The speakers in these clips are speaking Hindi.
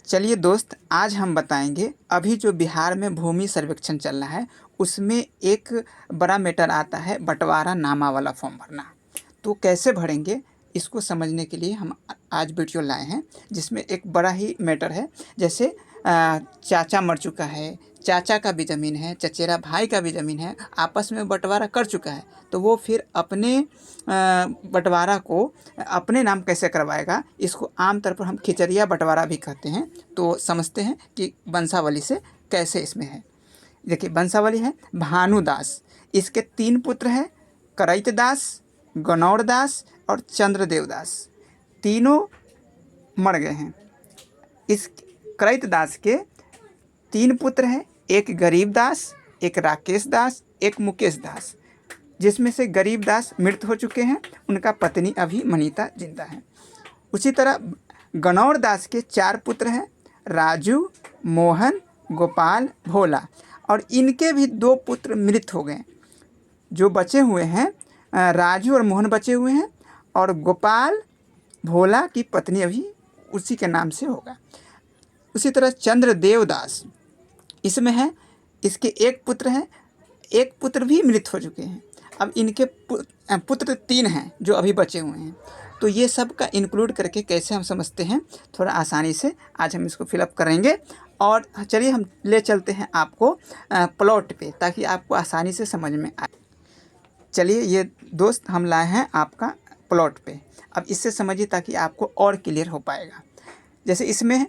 चलिए दोस्त, आज हम बताएंगे अभी जो बिहार में भूमि सर्वेक्षण चल रहा है उसमें एक बड़ा मैटर आता है बंटवारा नामा वाला फॉर्म भरना। तो कैसे भरेंगे इसको समझने के लिए हम आज वीडियो लाए हैं, जिसमें एक बड़ा ही मैटर है। जैसे चाचा मर चुका है, चाचा का भी ज़मीन है, चचेरा भाई का भी ज़मीन है, आपस में बंटवारा कर चुका है, तो वो फिर अपने बंटवारा को अपने नाम कैसे करवाएगा। इसको आमतौर पर हम खिचड़िया बंटवारा भी कहते हैं। तो समझते हैं कि वंशावली से कैसे इसमें है। देखिए, वंशावली है भानुदास। इसके 3 पुत्र हैं, करैत दास, गणौर दास और चंद्रदेव दास। तीनों मर गए हैं। इस करैत दास के 3 पुत्र हैं, एक गरीब दास, एक राकेश दास, एक मुकेश दास, जिसमें से गरीब दास मृत हो चुके हैं, उनका पत्नी अभी मनीता जिंदा है। उसी तरह गणौर दास के 4 पुत्र हैं, राजू, मोहन, गोपाल, भोला, और इनके भी 2 पुत्र मृत हो गए। जो बचे हुए हैं राजू और मोहन बचे हुए हैं, और गोपाल भोला की पत्नी अभी उसी के नाम से होगा। उसी तरह चंद्रदेव दास इसमें है, इसके 1 पुत्र हैं, 1 पुत्र भी मृत हो चुके हैं। अब इनके पुत्र 3 हैं जो अभी बचे हुए हैं। तो ये सब का इंक्लूड करके कैसे हम समझते हैं, थोड़ा आसानी से आज हम इसको फिलअप करेंगे। और चलिए हम ले चलते हैं आपको प्लॉट पे, ताकि आपको आसानी से समझ में आए। चलिए ये दोस्त, हम लाए हैं आपका प्लॉट पे। अब इससे समझिए ताकि आपको और क्लियर हो पाएगा। जैसे इसमें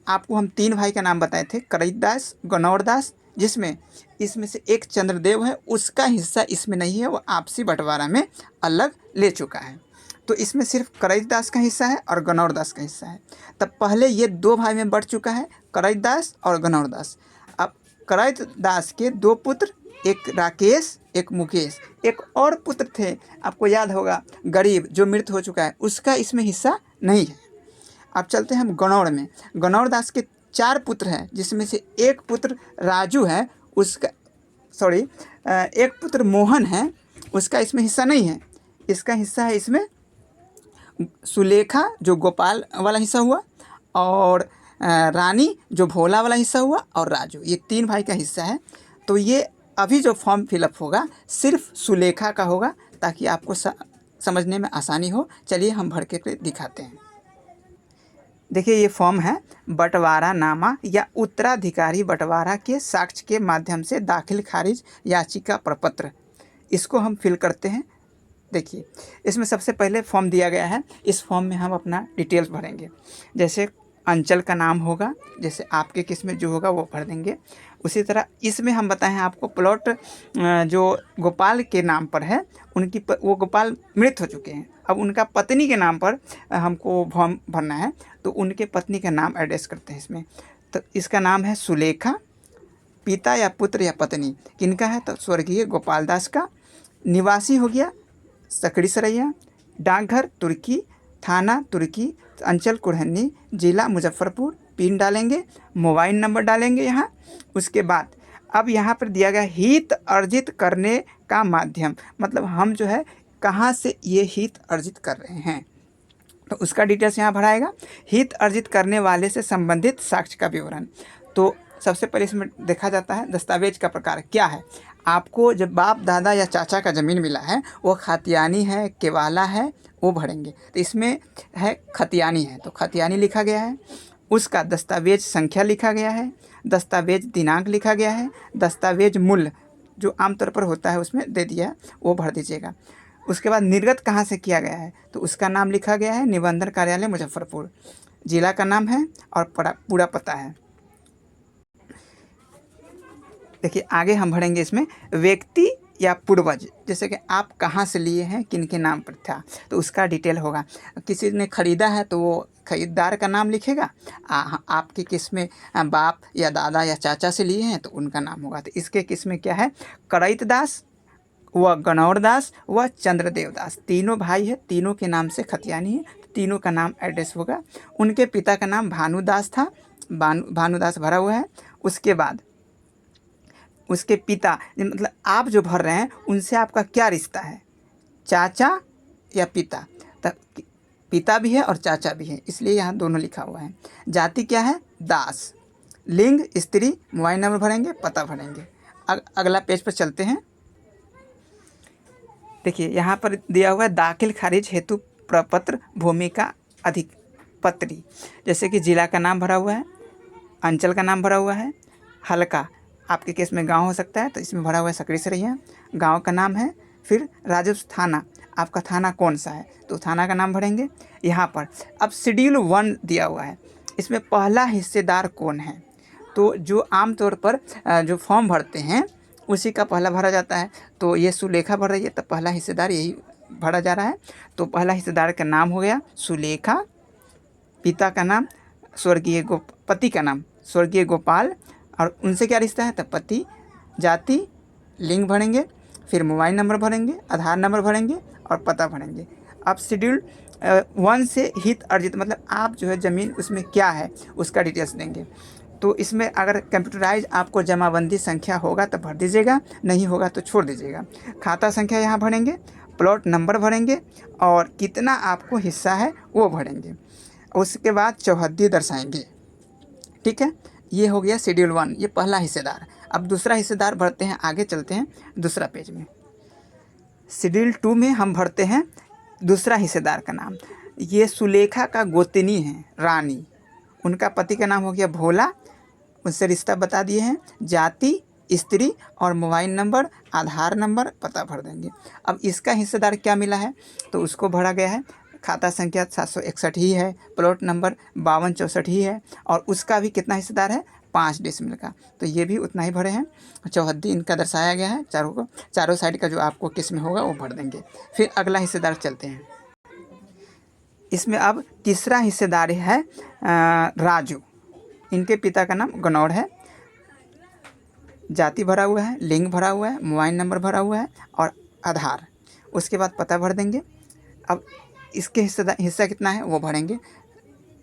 आपको हम 3 भाई का नाम बताए थे, करैत दास, गणौर दास, जिसमें इसमें से एक चंद्रदेव है, उसका हिस्सा इसमें नहीं है, वो आपसी बंटवारा में अलग ले चुका है। तो इसमें सिर्फ करैत दास का हिस्सा है और गणौर दास का हिस्सा है। तब पहले ये 2 भाई में बढ़ चुका है, करैत दास और गणौर दास। अब करैत दास के 2 पुत्र, एक राकेश, एक मुकेश, एक और पुत्र थे, आपको याद होगा, गरीब, जो मृत हो चुका है, उसका इसमें हिस्सा नहीं है। अब चलते हैं हम गणौर में। गणौर दास के 4 पुत्र हैं, जिसमें से एक पुत्र राजू है, उसका एक पुत्र मोहन है, उसका इसमें हिस्सा नहीं है। इसका हिस्सा है इसमें सुलेखा, जो गोपाल वाला हिस्सा हुआ, और रानी, जो भोला वाला हिस्सा हुआ, और राजू, ये 3 भाई का हिस्सा है। तो ये अभी जो फॉर्म फिलअप होगा सिर्फ सुलेखा का होगा, ताकि आपको समझने में आसानी हो। चलिए हम भर के दिखाते हैं। देखिए, ये फॉर्म है बंटवारा नामा या उत्तराधिकारी बंटवारा के साक्ष्य के माध्यम से दाखिल खारिज याचिका प्रपत्र। इसको हम फिल करते हैं। देखिए, इसमें सबसे पहले फॉर्म दिया गया है। इस फॉर्म में हम अपना डिटेल्स भरेंगे। जैसे अंचल का नाम होगा, जैसे आपके केस में जो होगा वो भर देंगे। उसी तरह इसमें हम बताएं आपको प्लॉट जो गोपाल के नाम पर है, वो गोपाल मृत हो चुके हैं। अब उनका पत्नी के नाम पर हमको फॉर्म भरना है, तो उनके पत्नी का नाम एड्रेस करते हैं इसमें। तो इसका नाम है सुलेखा। पिता या पुत्र या पत्नी किनका है, तो स्वर्गीय गोपाल दास का। निवासी हो गया सकड़ी सरैया, डाकघर तुर्की, थाना तुर्की, अंचल कुढ़नी, जिला मुजफ्फरपुर, पिन डालेंगे, मोबाइल नंबर डालेंगे यहाँ। उसके बाद अब यहाँ पर दिया गया हित अर्जित करने का माध्यम, मतलब हम जो है कहाँ से ये हित अर्जित कर रहे हैं, तो उसका डिटेल्स यहाँ भराएगा। हित अर्जित करने वाले से संबंधित साक्ष्य का विवरण। तो सबसे पहले इसमें देखा जाता है दस्तावेज का प्रकार क्या है। आपको जब बाप दादा या चाचा का ज़मीन मिला है, वो खतियानी है, केवाला है, वो भरेंगे। तो इसमें है खतियानी है, तो खतियानी लिखा गया है। उसका दस्तावेज संख्या लिखा गया है, दस्तावेज दिनांक लिखा गया है, दस्तावेज मूल्य जो आमतौर पर होता है उसमें दे दिया है, वो भर दीजिएगा। उसके बाद निर्गत कहाँ से किया गया है, तो उसका नाम लिखा गया है, निबंधन कार्यालय मुजफ्फरपुर, जिला का नाम है, और पूरा पता है। देखिए, आगे हम भरेंगे इसमें व्यक्ति या पूर्वज, जैसे कि आप कहाँ से लिए हैं, किन के नाम पर था, तो उसका डिटेल होगा। किसी ने ख़रीदा है तो वो खरीदार का नाम लिखेगा। आपके किस में बाप या दादा या चाचा से लिए हैं तो उनका नाम होगा। तो इसके किस में क्या है, करैत दास व गणौर दास व चंद्रदेव दास, तीनों भाई है, तीनों के नाम से खतियानी है, तीनों का नाम एड्रेस होगा। उनके पिता का नाम भानुदास था, भानुदास भरा हुआ है। उसके बाद उसके पिता, मतलब आप जो भर रहे हैं उनसे आपका क्या रिश्ता है, चाचा या पिता। तब पिता भी है और चाचा भी है, इसलिए यहाँ दोनों लिखा हुआ है। जाति क्या है? दास। लिंग स्त्री, मोबाइल नंबर भरेंगे, पता भरेंगे। अगला पेज पर चलते हैं। देखिए यहाँ पर दिया हुआ है दाखिल खारिज हेतु प्रपत्र भूमि का अधिपत्री। जैसे कि जिला का नाम भरा हुआ है, अंचल का नाम भरा हुआ है, हल्का आपके केस में गांव हो सकता है तो इसमें भरा हुआ है सकरी सरैया, गांव का नाम है। फिर राजस्व थाना, आपका थाना कौन सा है तो थाना का नाम भरेंगे यहाँ पर। अब शेड्यूल 1 दिया हुआ है, इसमें पहला हिस्सेदार कौन है, तो जो आमतौर पर जो फॉर्म भरते हैं उसी का पहला भरा जाता है। तो ये सुलेखा भर रही है, तो पहला हिस्सेदार यही भरा जा रहा है। तो पहला हिस्सेदार का नाम हो गया सुलेखा, पिता का नाम स्वर्गीय पति का नाम स्वर्गीय गोपाल, और उनसे क्या रिश्ता है तो पति। जाति, लिंग भरेंगे, फिर मोबाइल नंबर भरेंगे, आधार नंबर भरेंगे और पता भरेंगे। अब शेड्यूल 1 से हित अर्जित, मतलब आप जो है ज़मीन उसमें क्या है उसका डिटेल्स देंगे। तो इसमें अगर कंप्यूटराइज आपको जमाबंदी संख्या होगा तो भर दीजिएगा, नहीं होगा तो छोड़ दीजिएगा। खाता संख्या यहाँ भरेंगे, प्लॉट नंबर भरेंगे और कितना आपको हिस्सा है वो भरेंगे। उसके बाद चौहद्दी दर्शाएंगे। ठीक है, ये हो गया शेड्यूल 1, ये पहला हिस्सेदार। अब दूसरा हिस्सेदार भरते हैं, आगे चलते हैं दूसरा पेज में। शेड्यूल 2 में हम भरते हैं दूसरा हिस्सेदार का नाम। ये सुलेखा का गोतनी है रानी, उनका पति का नाम हो गया भोला, उनसे रिश्ता बता दिए हैं, जाति स्त्री और मोबाइल नंबर, आधार नंबर, पता भर देंगे। अब इसका हिस्सेदार क्या मिला है तो उसको भरा गया है। खाता संख्या 761 ही है, प्लॉट नंबर 5264 ही है, और उसका भी कितना हिस्सेदार है 5 डेसिमल का, तो ये भी उतना ही भरे हैं। चौहद्दी इनका दर्शाया गया है, चारों साइड का जो आपको किस में होगा वो भर देंगे। फिर अगला हिस्सेदार चलते हैं। इसमें अब तीसरा हिस्सेदार है राजू, इनके पिता का नाम गनौर है, जाति भरा हुआ है, लिंग भरा हुआ है, मोबाइल नंबर भरा हुआ है और आधार। उसके बाद पता भर देंगे। अब इसके हिस्सा कितना है वो भरेंगे,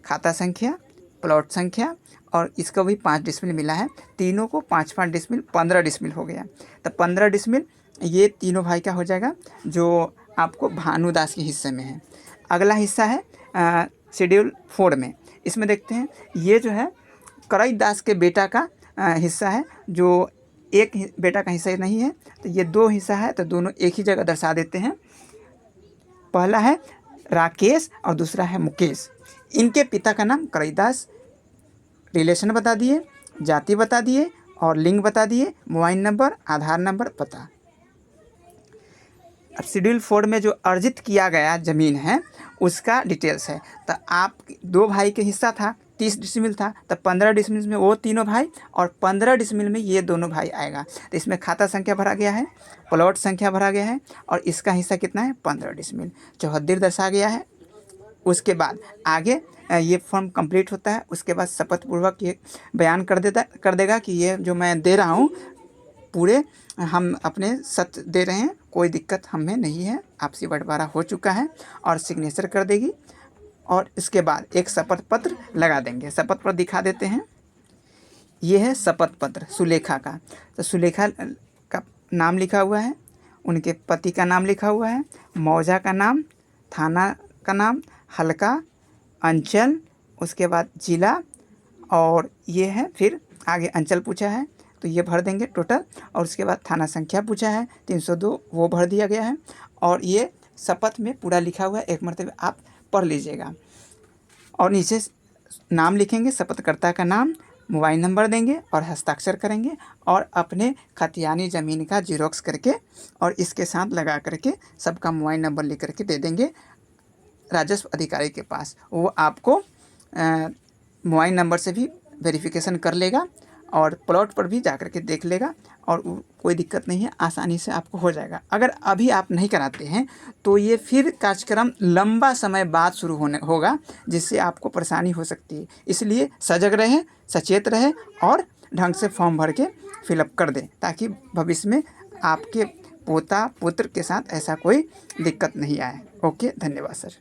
खाता संख्या, प्लॉट संख्या, और इसको भी 5 डिसमिल मिला है। तीनों को 5-5 डिसमिल, 15 डिसमिल हो गया। तो 15 डिसमिल ये तीनों भाई का हो जाएगा, जो आपको भानुदास के हिस्से में है। अगला हिस्सा है शेड्यूल 4 में। इसमें देखते हैं ये जो है करई दास के बेटा का हिस्सा है, जो एक बेटा का हिस्सा नहीं है, तो ये 2 हिस्सा है, तो दोनों एक ही जगह दर्शा देते हैं। पहला है राकेश और दूसरा है मुकेश। इनके पिता का नाम करईदास, रिलेशन बता दिए, जाति बता दिए और लिंग बता दिए, मोबाइल नंबर, आधार नंबर, पता। अब शेड्यूल 4 में जो अर्जित किया गया ज़मीन है उसका डिटेल्स है। तो आप 2 भाई के हिस्सा था, 30 डिसमिल था, तो 15 डिसमिल में वो तीनों भाई और 15 डिसमिल में ये दोनों भाई आएगा। तो इसमें खाता संख्या भरा गया है, प्लॉट संख्या भरा गया है और इसका हिस्सा कितना है 15 डिसमिल। चौहद्दी दर्शा गया है। उसके बाद आगे ये फॉर्म कंप्लीट होता है, उसके बाद शपथ पूर्वक ये बयान कर देगा कि ये जो मैं दे रहा हूँ पूरे हम अपने सत्य दे रहे हैं, कोई दिक्कत हमें नहीं है, आपसी बंटवारा हो चुका है, और सिग्नेचर कर देगी। और इसके बाद एक शपथ पत्र लगा देंगे। शपथ पत्र दिखा देते हैं, ये है शपथ पत्र सुलेखा का। तो सुलेखा का नाम लिखा हुआ है, उनके पति का नाम लिखा हुआ है, मौजा का नाम, थाना का नाम, हल्का, अंचल, उसके बाद जिला, और ये है फिर आगे अंचल पूछा है तो ये भर देंगे टोटल, और उसके बाद थाना संख्या पूछा है 302, वो भर दिया गया है। और ये शपथ में पूरा लिखा हुआ है, एक मरतबा आप पढ़ लीजिएगा। और नीचे नाम लिखेंगे, शपथकर्ता का नाम, मोबाइल नंबर देंगे और हस्ताक्षर करेंगे, और अपने खतियानी ज़मीन का जीरोक्स करके और इसके साथ लगा करके सबका मोबाइल नंबर लिख करके दे देंगे राजस्व अधिकारी के पास। वो आपको मोबाइल नंबर से भी वेरिफिकेशन कर लेगा और प्लॉट पर भी जा कर के देख लेगा, और कोई दिक्कत नहीं है, आसानी से आपको हो जाएगा। अगर अभी आप नहीं कराते हैं तो ये फिर कार्यक्रम लंबा समय बाद शुरू होगा, जिससे आपको परेशानी हो सकती है। इसलिए सजग रहें, सचेत रहें और ढंग से फॉर्म भर के फिलअप कर दें, ताकि भविष्य में आपके पोता पुत्र के साथ ऐसा कोई दिक्कत नहीं आए। ओके, धन्यवाद सर।